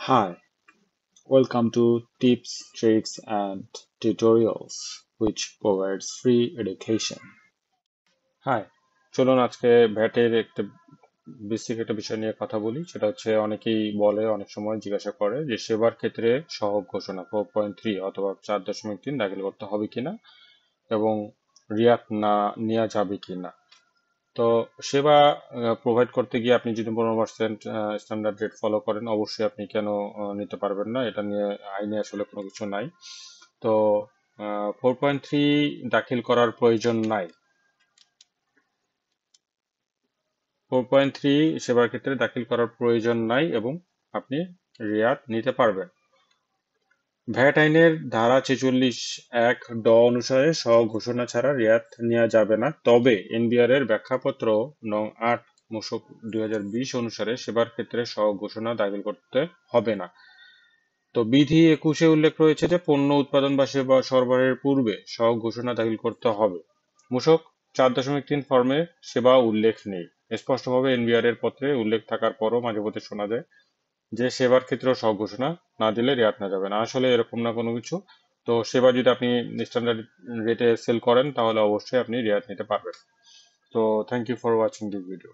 Hi, welcome to Tips, Tricks and Tutorials which provides free education. Hi, চলুন আজকে ভ্যাটের একটা basic একটা বিষয় নিয়ে কথা বলি। সেটা হচ্ছে অনেকেই বলে, অনেক সময় জিজ্ঞাসা করে যে সেবার ক্ষেত্রে সহগ ঘোষণা 4.3 অথবা 4.3 দাখিল করতে হবে কিনা এবং রিয়াত না নেওয়া যাবে কিনা। তো সেবা প্রোভাইড করতে গিয়ে আপনি যদি 15% স্ট্যান্ডার্ড রেট ফলো করেন, অবশ্যই আপনি কেন নিতে পারবেন না, এটা নিয়ে আইনে আসলে কোনো কিছু নাই। তো 4.3 দাখিল করার প্রয়োজন নাই। 4.3 সেবার ক্ষেত্রে দাখিল করার প্রয়োজন নাই এবং আপনি রিয়াত নিতে পারবেন। ভ্যাট আইনের ধারা 46(1) অনুসারে স্ব-ঘোষণা ছাড়া রিয়াত নেওয়া যাবে না, তবে এনবিআর এর ব্যাখ্যাপত্র নং 8 মূসক 2020 অনুসারে সেবার ক্ষেত্রে স্ব-ঘোষণা দাখিল করতে হবে না। তো বিধি 21-এ উল্লেখ রয়েছে যে পণ্য উৎপাদন বা সেবা সরবরাহের পূর্বে স্ব-ঘোষণা দাখিল করতে হবে। মূসক 4.3 ফর্মে সেবা উল্লেখ নেই। স্পষ্টভাবে এনবিআর এর পত্রে উল্লেখ থাকার পরও মাঝে মধ্যে শোনা যায় যে সেবার ক্ষেত্রেও স্ব-ঘোষণা না দিলে রিয়াত না যাবে না। আসলে এরকম না কোনো কিছু। তো সেবা যদি আপনি স্ট্যান্ডার্ড রেটে সেল করেন তাহলে অবশ্যই আপনি রিয়াত নিতে পারবেন। তো thank you for watching this video.